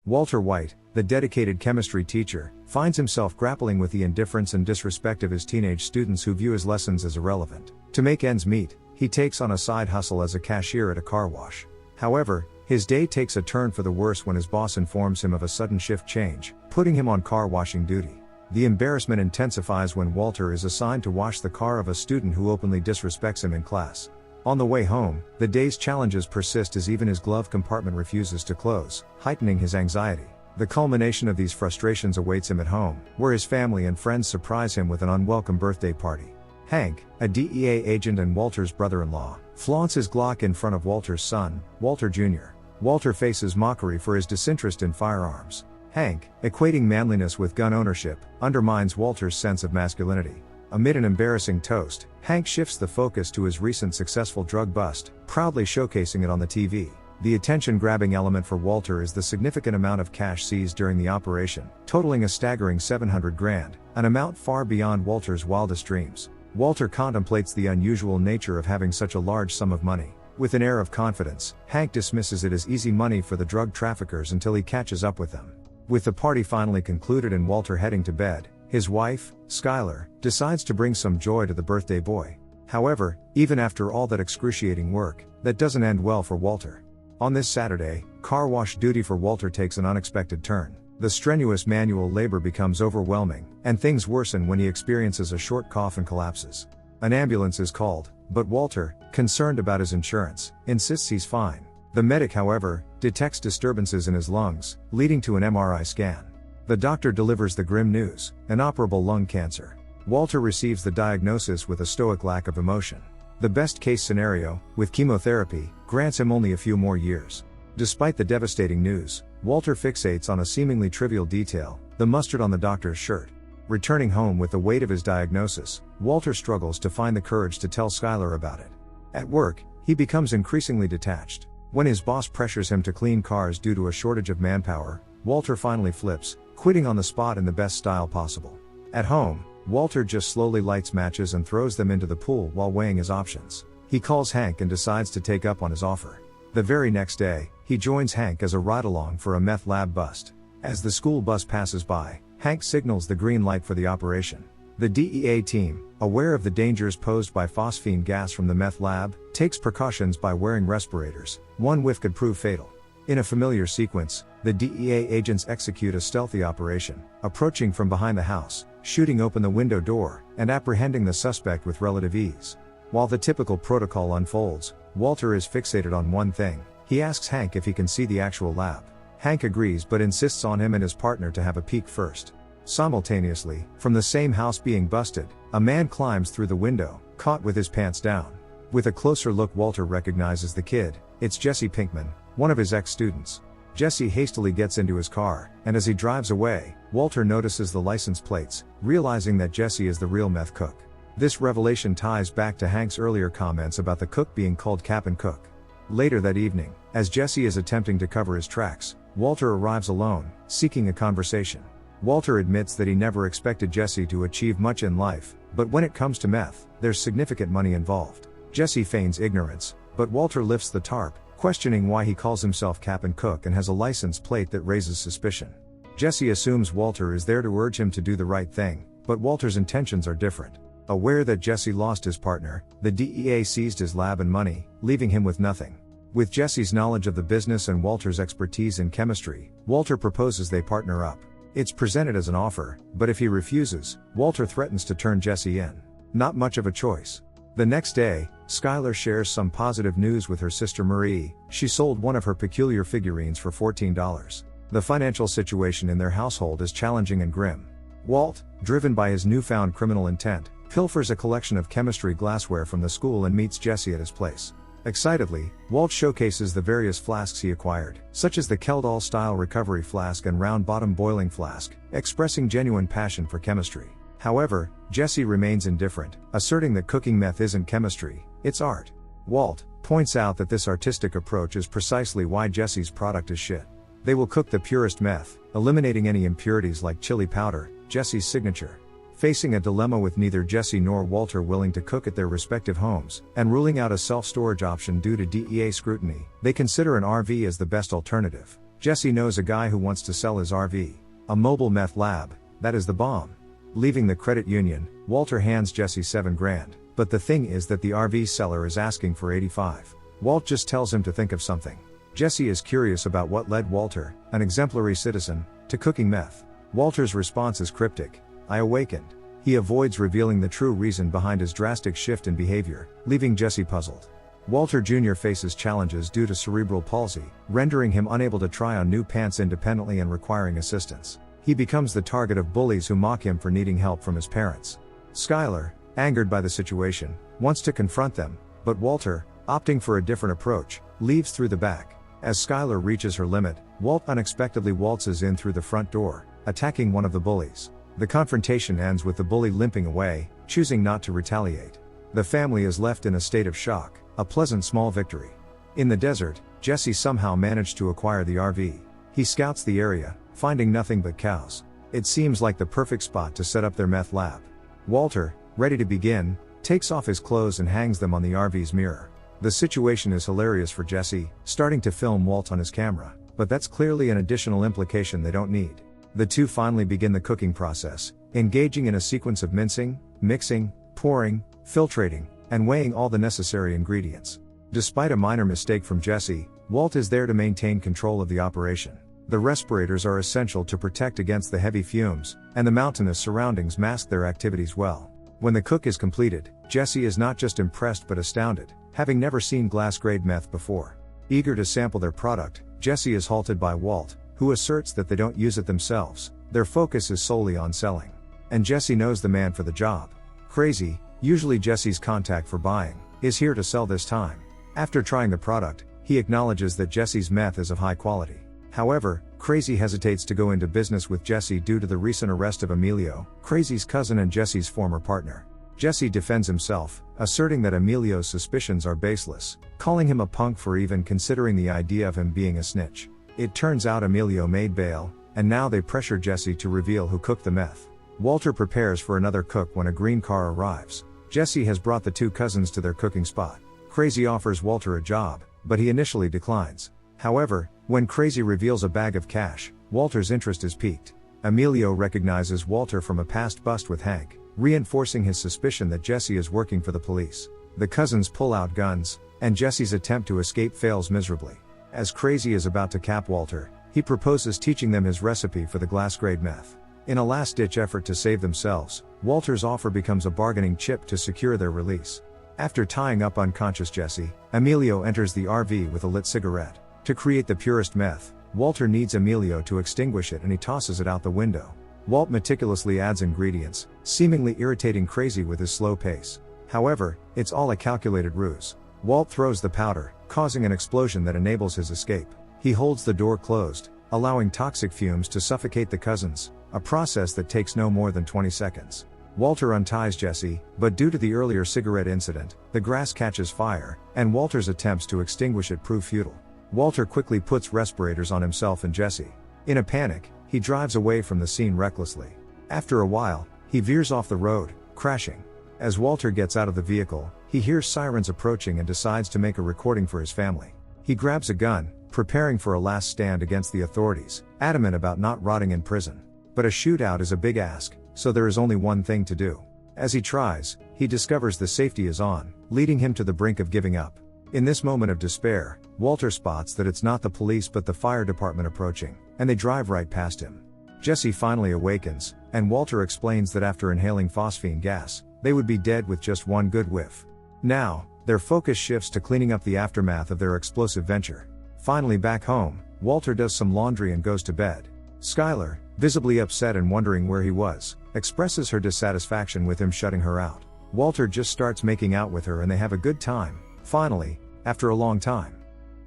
Walter White, the dedicated chemistry teacher, finds himself grappling with the indifference and disrespect of his teenage students who view his lessons as irrelevant. To make ends meet, he takes on a side hustle as a cashier at a car wash. However, his day takes a turn for the worse when his boss informs him of a sudden shift change, putting him on car washing duty. The embarrassment intensifies when Walter is assigned to wash the car of a student who openly disrespects him in class. On the way home, the day's challenges persist as even his glove compartment refuses to close, heightening his anxiety. The culmination of these frustrations awaits him at home, where his family and friends surprise him with an unwelcome birthday party. Hank, a DEA agent and Walter's brother-in-law, flaunts his Glock in front of Walter's son, Walter Jr. Walter faces mockery for his disinterest in firearms. Hank, equating manliness with gun ownership, undermines Walter's sense of masculinity. Amid an embarrassing toast, Hank shifts the focus to his recent successful drug bust, proudly showcasing it on the TV. The attention-grabbing element for Walter is the significant amount of cash seized during the operation, totaling a staggering $700,000, an amount far beyond Walter's wildest dreams. Walter contemplates the unusual nature of having such a large sum of money. With an air of confidence, Hank dismisses it as easy money for the drug traffickers until he catches up with them. With the party finally concluded and Walter heading to bed, his wife, Skylar, decides to bring some joy to the birthday boy. However, even after all that excruciating work, that doesn't end well for Walter. On this Saturday, car wash duty for Walter takes an unexpected turn. The strenuous manual labor becomes overwhelming, and things worsen when he experiences a short cough and collapses. An ambulance is called, but Walter, concerned about his insurance, insists he's fine. The medic, however, detects disturbances in his lungs, leading to an MRI scan. The doctor delivers the grim news: inoperable lung cancer. Walter receives the diagnosis with a stoic lack of emotion. The best-case scenario, with chemotherapy, grants him only a few more years. Despite the devastating news, Walter fixates on a seemingly trivial detail: the mustard on the doctor's shirt. Returning home with the weight of his diagnosis, Walter struggles to find the courage to tell Skylar about it. At work, he becomes increasingly detached. When his boss pressures him to clean cars due to a shortage of manpower, Walter finally flips, quitting on the spot in the best style possible. At home, Walter just slowly lights matches and throws them into the pool while weighing his options. He calls Hank and decides to take up on his offer. The very next day, he joins Hank as a ride-along for a meth lab bust. As the school bus passes by, Hank signals the green light for the operation. The DEA team, aware of the dangers posed by phosphine gas from the meth lab, takes precautions by wearing respirators. One whiff could prove fatal. In a familiar sequence, the DEA agents execute a stealthy operation, approaching from behind the house, shooting open the window door, and apprehending the suspect with relative ease. While the typical protocol unfolds, Walter is fixated on one thing. He asks Hank if he can see the actual lab. Hank agrees but insists on him and his partner to have a peek first. Simultaneously, from the same house being busted, a man climbs through the window, caught with his pants down. With a closer look, Walter recognizes the kid. It's Jesse Pinkman, one of his ex-students. Jesse hastily gets into his car, and as he drives away, Walter notices the license plates, realizing that Jesse is the real meth cook. This revelation ties back to Hank's earlier comments about the cook being called Cap'n Cook. Later that evening, as Jesse is attempting to cover his tracks, Walter arrives alone, seeking a conversation. Walter admits that he never expected Jesse to achieve much in life, but when it comes to meth, there's significant money involved. Jesse feigns ignorance, but Walter lifts the tarp, questioning why he calls himself Cap'n Cook and has a license plate that raises suspicion. Jesse assumes Walter is there to urge him to do the right thing, but Walter's intentions are different. Aware that Jesse lost his partner, the DEA seized his lab and money, leaving him with nothing. With Jesse's knowledge of the business and Walter's expertise in chemistry, Walter proposes they partner up. It's presented as an offer, but if he refuses, Walter threatens to turn Jesse in. Not much of a choice. The next day, Skylar shares some positive news with her sister Marie. She sold one of her peculiar figurines for $14. The financial situation in their household is challenging and grim. Walt, driven by his newfound criminal intent, pilfers a collection of chemistry glassware from the school and meets Jesse at his place. Excitedly, Walt showcases the various flasks he acquired, such as the Keldall-style recovery flask and round-bottom boiling flask, expressing genuine passion for chemistry. However, Jesse remains indifferent, asserting that cooking meth isn't chemistry, it's art. Walt points out that this artistic approach is precisely why Jesse's product is shit. They will cook the purest meth, eliminating any impurities like chili powder, Jesse's signature. Facing a dilemma with neither Jesse nor Walter willing to cook at their respective homes, and ruling out a self-storage option due to DEA scrutiny, they consider an RV as the best alternative. Jesse knows a guy who wants to sell his RV. A mobile meth lab, that is the bomb. Leaving the credit union, Walter hands Jesse $7,000, but the thing is that the RV seller is asking for 85. Walt just tells him to think of something. Jesse is curious about what led Walter, an exemplary citizen, to cooking meth. Walter's response is cryptic: "I awakened." He avoids revealing the true reason behind his drastic shift in behavior, leaving Jesse puzzled. Walter Jr. faces challenges due to cerebral palsy, rendering him unable to try on new pants independently and requiring assistance. He becomes the target of bullies who mock him for needing help from his parents. Skylar, angered by the situation, wants to confront them, but Walter, opting for a different approach, leaves through the back. As Skylar reaches her limit, Walt unexpectedly waltzes in through the front door, attacking one of the bullies. The confrontation ends with the bully limping away, choosing not to retaliate. The family is left in a state of shock, a pleasant small victory. In the desert, Jesse somehow managed to acquire the RV. He scouts the area, finding nothing but cows. It seems like the perfect spot to set up their meth lab. Walter, ready to begin, takes off his clothes and hangs them on the RV's mirror. The situation is hilarious for Jesse, starting to film Walt on his camera, but that's clearly an additional implication they don't need. The two finally begin the cooking process, engaging in a sequence of mincing, mixing, pouring, filtrating, and weighing all the necessary ingredients. Despite a minor mistake from Jesse, Walt is there to maintain control of the operation. The respirators are essential to protect against the heavy fumes, and the mountainous surroundings mask their activities well. When the cook is completed, Jesse is not just impressed but astounded, having never seen glass-grade meth before. Eager to sample their product, Jesse is halted by Walt, who asserts that they don't use it themselves. Their focus is solely on selling. And Jesse knows the man for the job. Crazy, usually Jesse's contact for buying, is here to sell this time. After trying the product, he acknowledges that Jesse's meth is of high quality. However, Crazy hesitates to go into business with Jesse due to the recent arrest of Emilio, Crazy's cousin and Jesse's former partner. Jesse defends himself, asserting that Emilio's suspicions are baseless, calling him a punk for even considering the idea of him being a snitch. It turns out Emilio made bail, and now they pressure Jesse to reveal who cooked the meth. Walter prepares for another cook when a green car arrives. Jesse has brought the two cousins to their cooking spot. Crazy offers Walter a job, but he initially declines. However, when Crazy reveals a bag of cash, Walter's interest is piqued. Emilio recognizes Walter from a past bust with Hank, reinforcing his suspicion that Jesse is working for the police. The cousins pull out guns, and Jesse's attempt to escape fails miserably. As Crazy is about to cap Walter, he proposes teaching them his recipe for the glass-grade meth. In a last-ditch effort to save themselves, Walter's offer becomes a bargaining chip to secure their release. After tying up unconscious Jesse, Emilio enters the RV with a lit cigarette. To create the purest meth, Walter needs Emilio to extinguish it and he tosses it out the window. Walt meticulously adds ingredients, seemingly irritating Crazy with his slow pace. However, it's all a calculated ruse. Walt throws the powder, causing an explosion that enables his escape. He holds the door closed, allowing toxic fumes to suffocate the cousins, a process that takes no more than 20 seconds. Walter unties Jesse, but due to the earlier cigarette incident, the grass catches fire, and Walter's attempts to extinguish it prove futile. Walter quickly puts respirators on himself and Jesse. In a panic, he drives away from the scene recklessly. After a while, he veers off the road, crashing. As Walter gets out of the vehicle, he hears sirens approaching and decides to make a recording for his family. He grabs a gun, preparing for a last stand against the authorities, adamant about not rotting in prison. But a shootout is a big ask, so there is only one thing to do. As he tries, he discovers the safety is on, leading him to the brink of giving up. In this moment of despair, Walter spots that it's not the police but the fire department approaching, and they drive right past him. Jesse finally awakens, and Walter explains that after inhaling phosphine gas, they would be dead with just one good whiff. Now, their focus shifts to cleaning up the aftermath of their explosive venture. Finally back home, Walter does some laundry and goes to bed. Skylar, visibly upset and wondering where he was, expresses her dissatisfaction with him shutting her out. Walter just starts making out with her and they have a good time, finally, after a long time.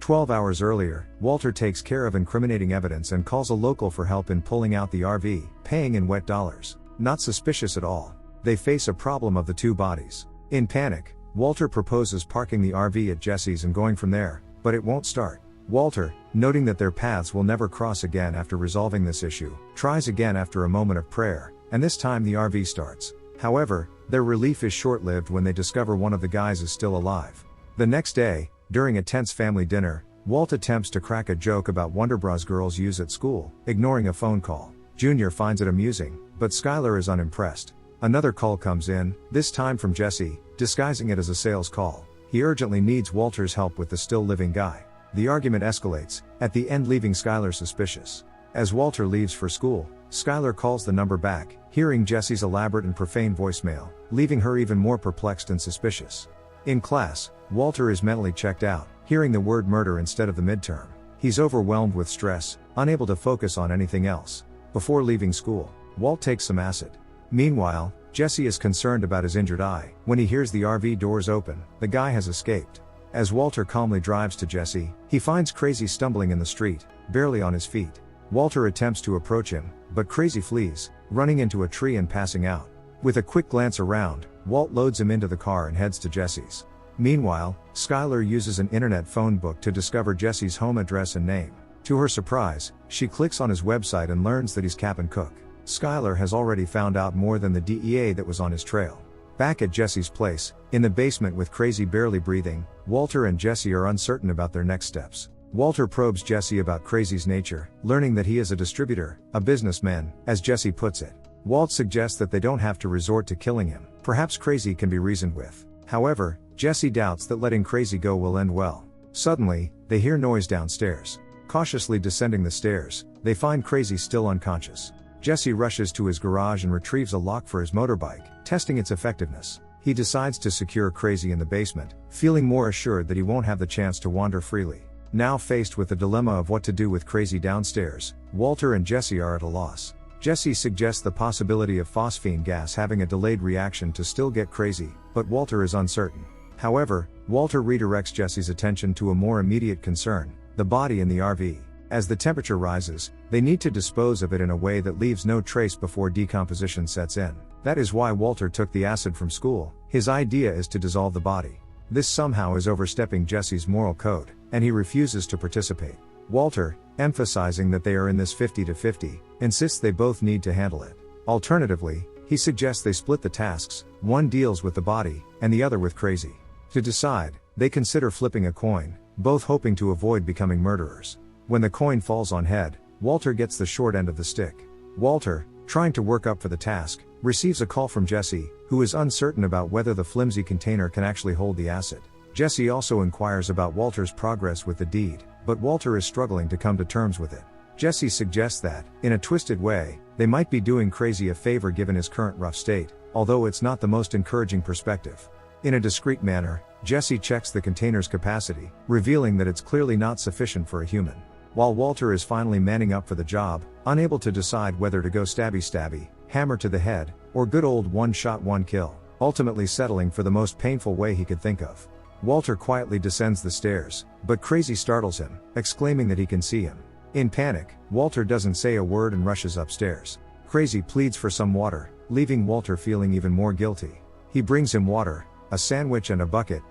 12 hours earlier, Walter takes care of incriminating evidence and calls a local for help in pulling out the RV, paying in wet dollars. Not suspicious at all. They face a problem of the two bodies. In panic, Walter proposes parking the RV at Jesse's and going from there, but it won't start. Walter, noting that their paths will never cross again after resolving this issue, tries again after a moment of prayer, and this time the RV starts. However, their relief is short-lived when they discover one of the guys is still alive. The next day, during a tense family dinner, Walt attempts to crack a joke about Wonder Bras girls use at school, ignoring a phone call. Junior finds it amusing, but Skylar is unimpressed. Another call comes in, this time from Jesse, disguising it as a sales call. He urgently needs Walter's help with the still living guy. The argument escalates, at the end leaving Skylar suspicious. As Walter leaves for school, Skylar calls the number back, hearing Jesse's elaborate and profane voicemail, leaving her even more perplexed and suspicious. In class, Walter is mentally checked out, hearing the word murder instead of the midterm. He's overwhelmed with stress, unable to focus on anything else. Before leaving school, Walt takes some acid. Meanwhile, Jesse is concerned about his injured eye. When he hears the RV doors open, the guy has escaped. As Walter calmly drives to Jesse, he finds Crazy stumbling in the street, barely on his feet. Walter attempts to approach him, but Crazy flees, running into a tree and passing out. With a quick glance around, Walt loads him into the car and heads to Jesse's. Meanwhile, Skylar uses an internet phone book to discover Jesse's home address and name. To her surprise, she clicks on his website and learns that he's Captain Cook. Skylar has already found out more than the DEA that was on his trail. Back at Jesse's place, in the basement with Crazy barely breathing, Walter and Jesse are uncertain about their next steps. Walter probes Jesse about Crazy's nature, learning that he is a distributor, a businessman, as Jesse puts it. Walt suggests that they don't have to resort to killing him. Perhaps Crazy can be reasoned with. However, Jesse doubts that letting Crazy go will end well. Suddenly, they hear noise downstairs. Cautiously descending the stairs, they find Crazy still unconscious. Jesse rushes to his garage and retrieves a lock for his motorbike, testing its effectiveness. He decides to secure Crazy in the basement, feeling more assured that he won't have the chance to wander freely. Now faced with the dilemma of what to do with Crazy downstairs, Walter and Jesse are at a loss. Jesse suggests the possibility of phosphine gas having a delayed reaction to still get Crazy, but Walter is uncertain. However, Walter redirects Jesse's attention to a more immediate concern, the body in the RV. As the temperature rises, they need to dispose of it in a way that leaves no trace before decomposition sets in. That is why Walter took the acid from school. His idea is to dissolve the body. This somehow is overstepping Jesse's moral code, and he refuses to participate. Walter, emphasizing that they are in this 50-50, insists they both need to handle it. Alternatively, he suggests they split the tasks, one deals with the body, and the other with Crazy. To decide, they consider flipping a coin, both hoping to avoid becoming murderers. When the coin falls on head, Walter gets the short end of the stick. Walter, trying to work up for the task, receives a call from Jesse, who is uncertain about whether the flimsy container can actually hold the acid. Jesse also inquires about Walter's progress with the deed, but Walter is struggling to come to terms with it. Jesse suggests that, in a twisted way, they might be doing Crazy a favor given his current rough state, although it's not the most encouraging perspective. In a discreet manner, Jesse checks the container's capacity, revealing that it's clearly not sufficient for a human. While Walter is finally manning up for the job, unable to decide whether to go stabby, hammer to the head, or good old one shot one kill, ultimately settling for the most painful way he could think of. Walter quietly descends the stairs, but Crazy startles him, exclaiming that he can see him. In panic, Walter doesn't say a word and rushes upstairs. Crazy pleads for some water, leaving Walter feeling even more guilty. He brings him water, a sandwich and a bucket,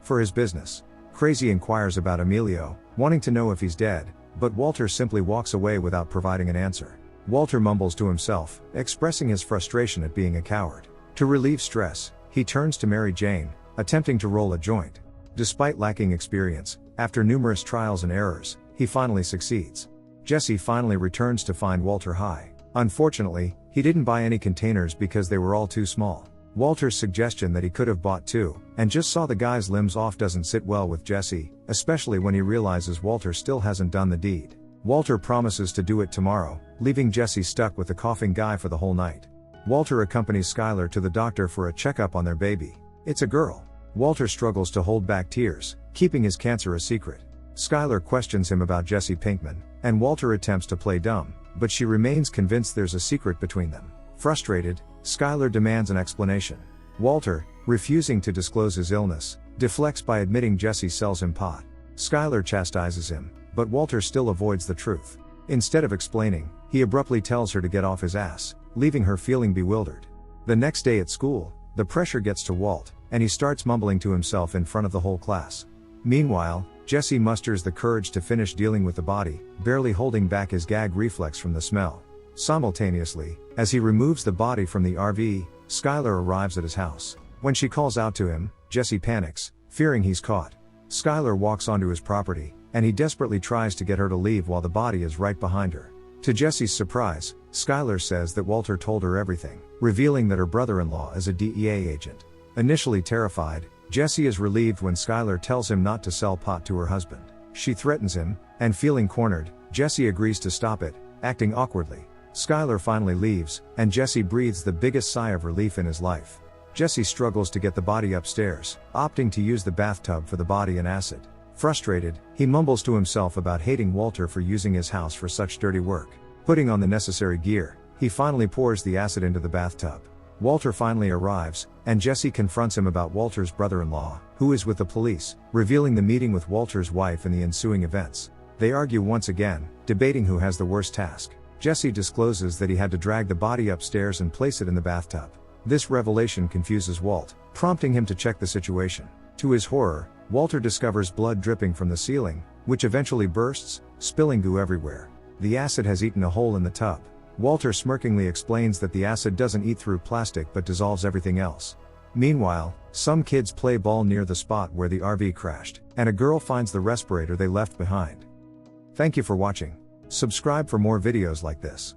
for his business. Crazy inquires about Emilio, wanting to know if he's dead, but Walter simply walks away without providing an answer. Walter mumbles to himself, expressing his frustration at being a coward. To relieve stress, he turns to Mary Jane, attempting to roll a joint. Despite lacking experience, after numerous trials and errors, he finally succeeds. Jesse finally returns to find Walter high. Unfortunately, he didn't buy any containers because they were all too small. Walter's suggestion that he could have bought two, and just saw the guy's limbs off doesn't sit well with Jesse, especially when he realizes Walter still hasn't done the deed. Walter promises to do it tomorrow, leaving Jesse stuck with the coughing guy for the whole night. Walter accompanies Skylar to the doctor for a checkup on their baby. It's a girl. Walter struggles to hold back tears, keeping his cancer a secret. Skylar questions him about Jesse Pinkman, and Walter attempts to play dumb, but she remains convinced there's a secret between them. Frustrated, Skylar demands an explanation. Walter, refusing to disclose his illness, deflects by admitting Jesse sells him pot. Skylar chastises him, but Walter still avoids the truth. Instead of explaining, he abruptly tells her to get off his ass, leaving her feeling bewildered. The next day at school, the pressure gets to Walt, and he starts mumbling to himself in front of the whole class. Meanwhile, Jesse musters the courage to finish dealing with the body, barely holding back his gag reflex from the smell. Simultaneously, as he removes the body from the RV, Skylar arrives at his house. When she calls out to him, Jesse panics, fearing he's caught. Skylar walks onto his property, and he desperately tries to get her to leave while the body is right behind her. To Jesse's surprise, Skylar says that Walter told her everything, revealing that her brother-in-law is a DEA agent. Initially terrified, Jesse is relieved when Skylar tells him not to sell pot to her husband. She threatens him, and feeling cornered, Jesse agrees to stop it, acting awkwardly. Skylar finally leaves, and Jesse breathes the biggest sigh of relief in his life. Jesse struggles to get the body upstairs, opting to use the bathtub for the body and acid. Frustrated, he mumbles to himself about hating Walter for using his house for such dirty work. Putting on the necessary gear, he finally pours the acid into the bathtub. Walter finally arrives, and Jesse confronts him about Walter's brother-in-law, who is with the police, revealing the meeting with Walter's wife and the ensuing events. They argue once again, debating who has the worst task. Jesse discloses that he had to drag the body upstairs and place it in the bathtub. This revelation confuses Walt, prompting him to check the situation. To his horror, Walter discovers blood dripping from the ceiling, which eventually bursts, spilling goo everywhere. The acid has eaten a hole in the tub. Walter smirkingly explains that the acid doesn't eat through plastic but dissolves everything else. Meanwhile, some kids play ball near the spot where the RV crashed, and a girl finds the respirator they left behind. Thank you for watching. Subscribe for more videos like this.